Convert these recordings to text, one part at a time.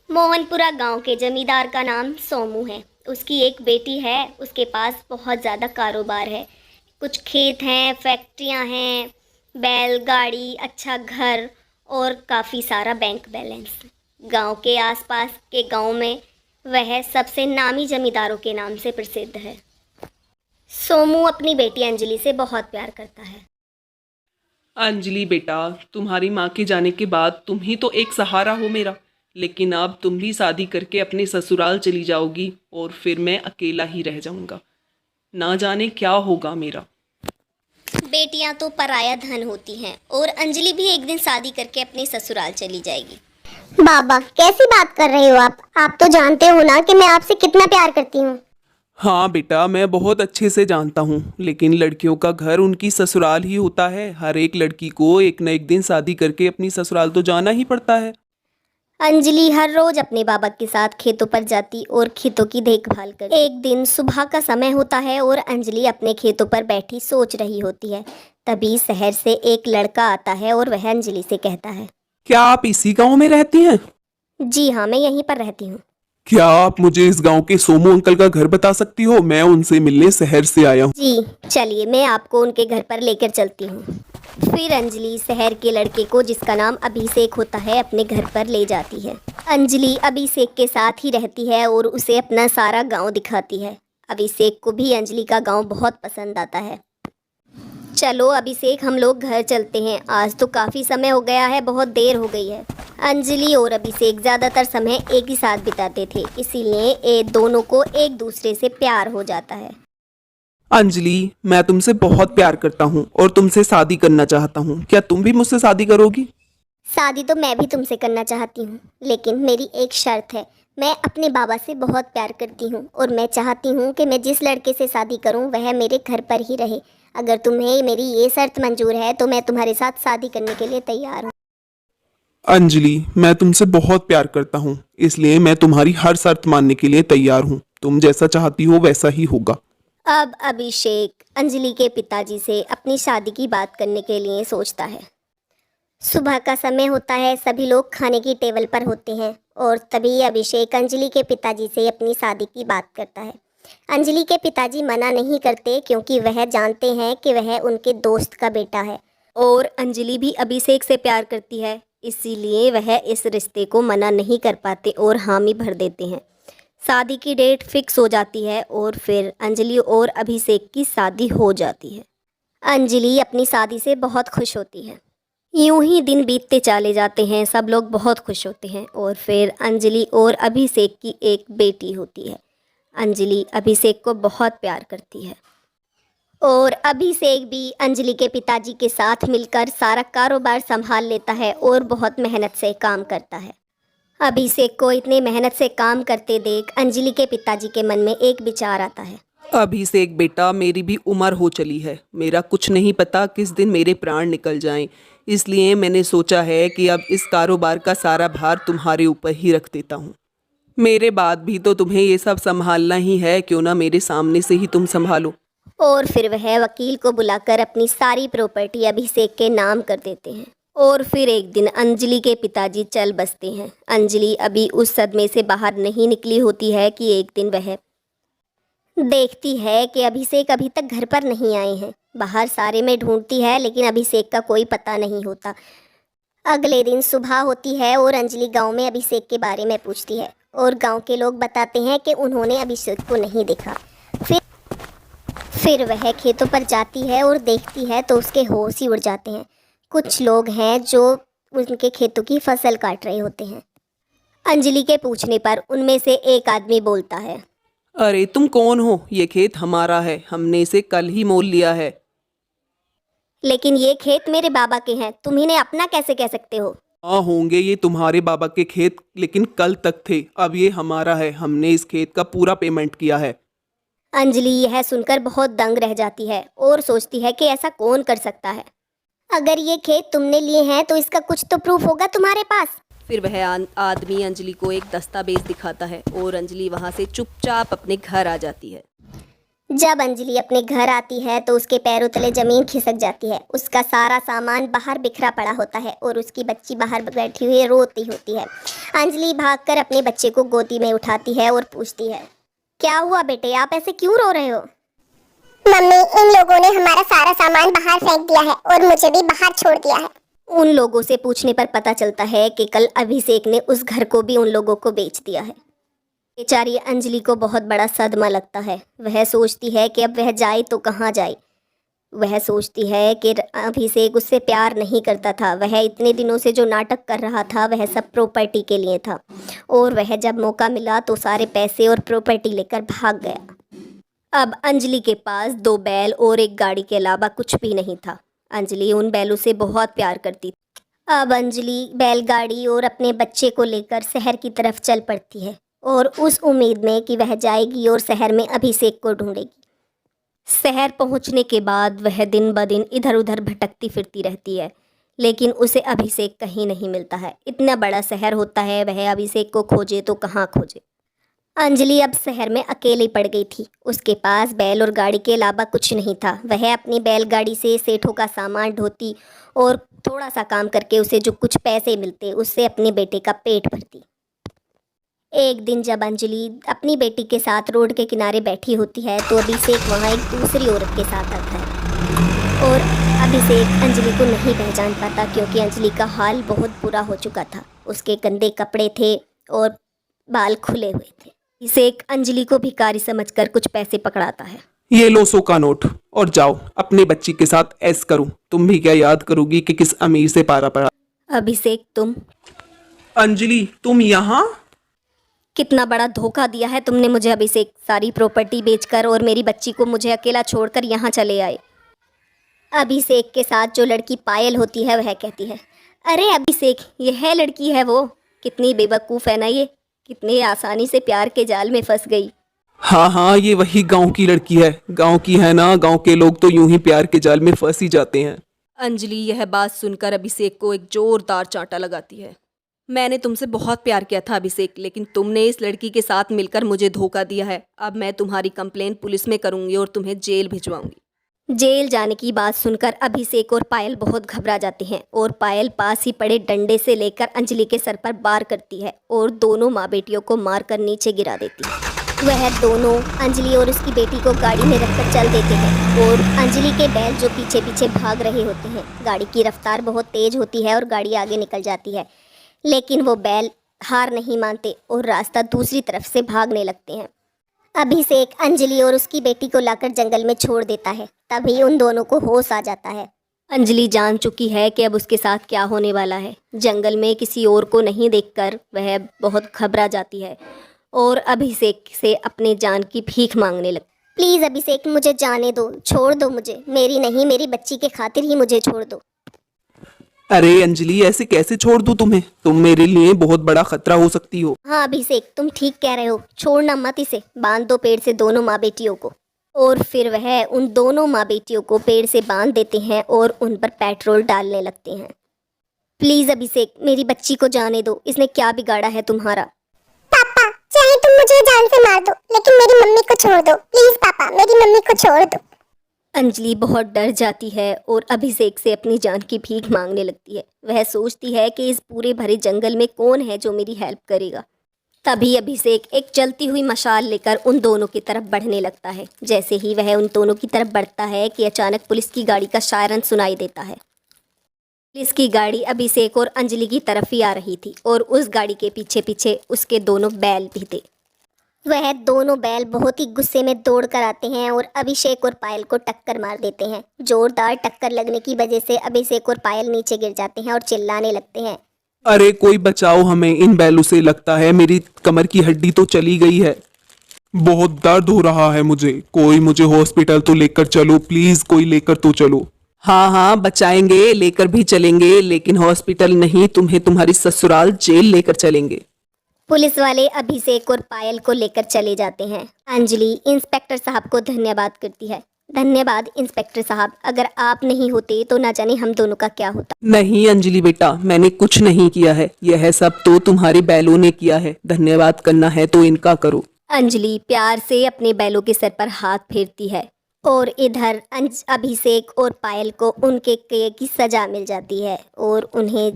मोहनपुरा गांव के जमींदार का नाम सोमू है। उसकी एक बेटी है। उसके पास बहुत ज़्यादा कारोबार है। कुछ खेत हैं, फैक्ट्रियां हैं, बैलगाड़ी, अच्छा घर और काफ़ी सारा बैंक बैलेंस। गांव के आसपास के गांव में वह सबसे नामी जमींदारों के नाम से प्रसिद्ध है। सोमू अपनी बेटी अंजलि से बहुत प्यार करता है। अंजलि बेटा, तुम्हारी माँ के जाने के बाद तुम ही तो एक सहारा हो मेरा। लेकिन अब तुम भी शादी करके अपने ससुराल चली जाओगी और फिर मैं अकेला ही रह जाऊंगा। ना जाने क्या होगा मेरा। बेटियां तो पराया धन होती हैं और अंजलि भी एक दिन शादी करके अपने ससुराल चली जाएगी। बाबा, कैसी बात कर रहे हो आप तो जानते हो ना कि मैं आपसे कितना प्यार करती हूँ। हाँ बेटा, मैं बहुत अच्छे से जानता हूँ, लेकिन लड़कियों का घर उनकी ससुराल ही होता है। हर एक लड़की को एक न एक दिन शादी करके अपनी ससुराल तो जाना ही पड़ता है। अंजलि हर रोज अपने बाबा के साथ खेतों पर जाती और खेतों की देखभाल करती। एक दिन सुबह का समय होता है और अंजलि अपने खेतों पर बैठी सोच रही होती है। तभी शहर से एक लड़का आता है और वह अंजलि से कहता है, क्या आप इसी गांव में रहती हैं? जी हाँ, मैं यहीं पर रहती हूँ। क्या आप मुझे इस गांव के सोमू अंकल का घर बता सकती हो? मैं उनसे मिलने शहर से आया हूँ। जी चलिए, मैं आपको उनके घर पर लेकर चलती हूँ। फिर अंजलि शहर के लड़के को, जिसका नाम अभिषेक होता है, अपने घर पर ले जाती है। अंजलि अभिषेक के साथ ही रहती है और उसे अपना सारा गांव दिखाती है। अभिषेक को भी अंजलि का गांव बहुत पसंद आता है। चलो अभिषेक, हम लोग घर चलते हैं। आज तो काफ़ी समय हो गया है, बहुत देर हो गई है। अंजलि और अभिषेक ज़्यादातर समय एक ही साथ बिताते थे, इसीलिए ये दोनों को एक दूसरे से प्यार हो जाता है। अंजलि, मैं तुमसे बहुत प्यार करता हूँ और तुमसे शादी करना चाहता हूँ। क्या तुम भी मुझसे शादी करोगी? शादी तो मैं भी तुमसे करना चाहती हूँ, लेकिन मेरी एक शर्त है। मैं अपने बाबा से बहुत प्यार करती हूँ और मैं चाहती हूँ कि मैं जिस लड़के से शादी करूँ वह मेरे घर पर ही रहे। अगर तुम्हें मेरी ये शर्त मंजूर है तो मैं तुम्हारे साथ शादी करने के लिए तैयार हूँ। अंजलि, मैं तुमसे बहुत प्यार करता हूँ, इसलिए मैं तुम्हारी हर शर्त मानने के लिए तैयार हूँ। तुम जैसा चाहती हो वैसा ही होगा। अब अभिषेक अंजलि के पिताजी से अपनी शादी की बात करने के लिए सोचता है। सुबह का समय होता है, सभी लोग खाने की टेबल पर होते हैं और तभी अभिषेक अंजलि के पिताजी से अपनी शादी की बात करता है। अंजलि के पिताजी मना नहीं करते क्योंकि वह जानते हैं कि वह उनके दोस्त का बेटा है और अंजलि भी अभिषेक से प्यार करती है, इसीलिए वह इस रिश्ते को मना नहीं कर पाते और हामी भर देते हैं। शादी की डेट फिक्स हो जाती है और फिर अंजलि और अभिषेक की शादी हो जाती है। अंजलि अपनी शादी से बहुत खुश होती है। यूं ही दिन बीतते चले जाते हैं, सब लोग बहुत खुश होते हैं और फिर अंजलि और अभिषेक की एक बेटी होती है। अंजलि अभिषेक को बहुत प्यार करती है और अभिषेक भी अंजलि के पिताजी के साथ मिलकर सारा कारोबार संभाल लेता है और बहुत मेहनत से काम करता है। अभिषेक को इतने मेहनत से काम करते देख अंजलि के पिताजी के मन में एक विचार आता है। अभिषेक बेटा, मेरी भी उम्र हो चली है। मेरा कुछ नहीं पता किस दिन मेरे प्राण निकल जाएं, इसलिए मैंने सोचा है कि अब इस कारोबार का सारा भार तुम्हारे ऊपर ही रख देता हूँ। मेरे बाद भी तो तुम्हें ये सब संभालना ही है, क्यों ना मेरे सामने से ही तुम संभालो। और फिर वह वकील को बुलाकर अपनी सारी प्रॉपर्टी अभिषेक के नाम कर देते हैं और फिर एक दिन अंजलि के पिताजी चल बसते हैं। अंजलि अभी उस सदमे से बाहर नहीं निकली होती है कि एक दिन वह देखती है कि अभिषेक अभी तक घर पर नहीं आए हैं। बाहर सारे में ढूंढती है लेकिन अभिषेक का कोई पता नहीं होता। अगले दिन सुबह होती है और अंजलि गांव में अभिषेक के बारे में पूछती है और गांव के लोग बताते हैं कि उन्होंने अभिषेक को नहीं देखा। फिर वह खेतों पर जाती है और देखती है तो उसके होश ही उड़ जाते हैं। कुछ लोग हैं जो उनके खेतों की फसल काट रहे होते हैं। अंजलि के पूछने पर उनमें से एक आदमी बोलता है, अरे तुम कौन हो? ये खेत हमारा है, हमने इसे कल ही मोल लिया है। लेकिन ये खेत मेरे बाबा के हैं, तुम इन्हें अपना कैसे कह सकते हो? हाँ, होंगे ये तुम्हारे बाबा के खेत, लेकिन कल तक थे। अब ये हमारा है, हमने इस खेत का पूरा पेमेंट किया है। अंजलि यह सुनकर बहुत दंग रह जाती है और सोचती है कि ऐसा कौन कर सकता है। अगर ये खेत तुमने लिए हैं तो इसका कुछ तो प्रूफ होगा तुम्हारे पास। फिर वह आदमी अंजलि को एक दस्तावेज दिखाता है और अंजलि वहां से चुपचाप अपने घर आ जाती है। जब अंजलि अपने घर आती है तो उसके पैरों तले जमीन खिसक जाती है। उसका सारा सामान बाहर बिखरा पड़ा होता है और उसकी बच्ची बाहर बैठी हुई रोती होती है। अंजलि भागकर अपने बच्चे को गोदी में उठाती है और पूछती है, क्या हुआ बेटे, आप ऐसे क्यों रो रहे हो? मम्मी, इन लोगों ने हमारा सारा सामान बाहर फेंक दिया है और मुझे भी बाहर छोड़ दिया है। उन लोगों से पूछने पर पता चलता है कि कल अभिषेक ने उस घर को भी उन लोगों को बेच दिया है। बेचारी अंजलि को बहुत बड़ा सदमा लगता है। वह सोचती है कि अब वह जाए तो कहाँ जाए। वह सोचती है कि अभिषेक उससे प्यार नहीं करता था। वह इतने दिनों से जो नाटक कर रहा था वह सब प्रॉपर्टी के लिए था और वह जब मौका मिला तो सारे पैसे और प्रॉपर्टी लेकर भाग गया। अब अंजलि के पास 2 बैल और एक गाड़ी के अलावा कुछ भी नहीं था। अंजलि उन बैलों से बहुत प्यार करती थी। अब अंजलि बैलगाड़ी और अपने बच्चे को लेकर शहर की तरफ चल पड़ती है और उस उम्मीद में कि वह जाएगी और शहर में अभिषेक को ढूंढेगी। शहर पहुंचने के बाद वह दिन ब दिन इधर उधर भटकती फिरती रहती है, लेकिन उसे अभिषेक कहीं नहीं मिलता है। इतना बड़ा शहर होता है, वह अभिषेक को खोजे तो कहाँ खोजे। अंजलि अब शहर में अकेली पड़ गई थी। उसके पास बैल और गाड़ी के अलावा कुछ नहीं था। वह अपनी बैलगाड़ी से सेठों का सामान ढोती और थोड़ा सा काम करके उसे जो कुछ पैसे मिलते उससे अपने बेटे का पेट भरती। एक दिन जब अंजलि अपनी बेटी के साथ रोड के किनारे बैठी होती है तो अभिषेक वहाँ एक दूसरी औरत के साथ आता है और अभिषेक अंजलि को नहीं पहचान पाता क्योंकि अंजलि का हाल बहुत बुरा हो चुका था। उसके गंदे कपड़े थे और बाल खुले हुए थे। अभिषेक अंजलि को भिखारी समझकर कुछ पैसे पकड़ाता है। ये लो 100 का नोट और जाओ अपने बच्ची के साथ ऐश करो। तुम भी क्या याद करोगी कि किस अमीर से पारा पड़ा। अभिषेक, तुम? अंजलि, तुम यहाँ? कितना बड़ा धोखा दिया है तुमने मुझे अभिषेक। सारी प्रॉपर्टी बेचकर और मेरी बच्ची को मुझे अकेला छोड़कर यहाँ चले आए। अभिषेक के साथ जो लड़की पायल होती है वह कहती है, अरे अभिषेक, यह लड़की है वो। कितनी बेवकूफ़ है ना ये, कितनी आसानी से प्यार के जाल में फंस गई। हाँ हाँ, ये वही गांव की लड़की है। गांव की है ना, गांव के लोग तो यूं ही प्यार के जाल में फंस ही जाते हैं। अंजलि यह बात सुनकर अभिषेक को एक जोरदार चांटा लगाती है। मैंने तुमसे बहुत प्यार किया था अभिषेक, लेकिन तुमने इस लड़की के साथ मिलकर मुझे धोखा दिया है। अब मैं तुम्हारी कंप्लेन पुलिस में करूंगी और तुम्हें जेल भिजवाऊंगी। जेल जाने की बात सुनकर अभिषेक और पायल बहुत घबरा जाते हैं और पायल पास ही पड़े डंडे से लेकर अंजलि के सर पर वार करती है और दोनों माँ बेटियों को मारकर नीचे गिरा देती है। वह दोनों अंजलि और उसकी बेटी को गाड़ी में रखकर चल देते हैं और अंजलि के बैल जो पीछे पीछे भाग रहे होते हैं। गाड़ी की रफ्तार बहुत तेज होती है और गाड़ी आगे निकल जाती है, लेकिन वो बैल हार नहीं मानते और रास्ता दूसरी तरफ से भागने लगते हैं। अभिषेक अंजलि और उसकी बेटी को लाकर जंगल में छोड़ देता है। तभी उन दोनों को होश आ जाता है। अंजलि जान चुकी है कि अब उसके साथ क्या होने वाला है। जंगल में किसी और को नहीं देखकर वह बहुत घबरा जाती है और अभिषेक से अपने जान की भीख मांगने लगती। प्लीज़ अभिषेक, मुझे जाने दो, छोड़ दो मुझे। मेरी नहीं, मेरी बच्ची के खातिर ही मुझे छोड़ दो। अरे अंजलि, ऐसे कैसे छोड़ दूं तुम्हें? तुम मेरे लिए बहुत बड़ा खतरा हो सकती हो। हाँ अभिषेक, तुम ठीक कह रहे हो। छोड़ना मत इसे। बांध दो पेड़ से दोनों माँ बेटियों को। और फिर वह उन दोनों माँ बेटियों को पेड़ से बांध देते हैं और उन पर पेट्रोल डालने लगते हैं। प्लीज़ अभिषेक, मेरी बच्ची को जाने दो। इसने क्या बिगाड़ा है तुम्हारा? पापा, चाहे तुम मुझे जान से मार दो, लेकिन मेरी मम्मी को छोड़ दो। प्लीज पापा, मेरी मम्मी को छोड़ दो। अंजलि बहुत डर जाती है और अभिषेक से अपनी जान की भीख मांगने लगती है। वह सोचती है कि इस पूरे भरे जंगल में कौन है जो मेरी हेल्प करेगा। तभी अभिषेक एक जलती हुई मशाल लेकर उन दोनों की तरफ बढ़ने लगता है। जैसे ही वह उन दोनों की तरफ बढ़ता है कि अचानक पुलिस की गाड़ी का सायरन सुनाई देता है। पुलिस की गाड़ी अभिषेक और अंजलि की तरफ ही आ रही थी और उस गाड़ी के पीछे पीछे उसके दोनों बैल भी थे। वह दोनों बैल बहुत ही गुस्से में दौड़ कर आते हैं और अभिषेक और पायल को टक्कर मार देते हैं। जोरदार टक्कर लगने की वजह से अभिषेक और पायल नीचे गिर जाते हैं और चिल्लाने लगते हैं। अरे कोई बचाओ हमें, इन बैलों से लगता है मेरी कमर की हड्डी तो चली गई है। बहुत दर्द हो रहा है मुझे। कोई मुझे हॉस्पिटल तो लेकर चलो प्लीज, कोई लेकर तो चलो। हाँ हाँ बचाएंगे, लेकर भी चलेंगे, लेकिन हॉस्पिटल नहीं, तुम्हें तुम्हारी ससुराल जेल लेकर चलेंगे। पुलिस वाले अभिषेक और पायल को लेकर चले जाते हैं। अंजलि इंस्पेक्टर साहब को धन्यवाद करती है। धन्यवाद इंस्पेक्टर साहब, अगर आप नहीं होते तो ना जाने हम दोनों का क्या होता। नहीं अंजलि बेटा, मैंने कुछ नहीं किया है। यह सब तो तुम्हारे बैलों ने किया है। धन्यवाद करना है तो इनका करो। अंजलि प्यार से अपने बैलों के सर पर हाथ फेरती है और इधर अभिषेक और पायल को उनके किए की सज़ा मिल जाती है और उन्हें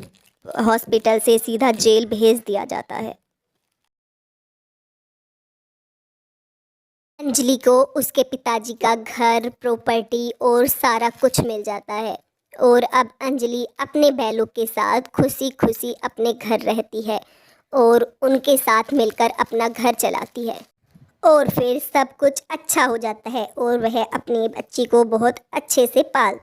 हॉस्पिटल से सीधा जेल भेज दिया जाता है। अंजलि को उसके पिताजी का घर, प्रॉपर्टी और सारा कुछ मिल जाता है और अब अंजलि अपने बैलों के साथ खुशी खुशी अपने घर रहती है और उनके साथ मिलकर अपना घर चलाती है और फिर सब कुछ अच्छा हो जाता है और वह अपनी बच्ची को बहुत अच्छे से पाल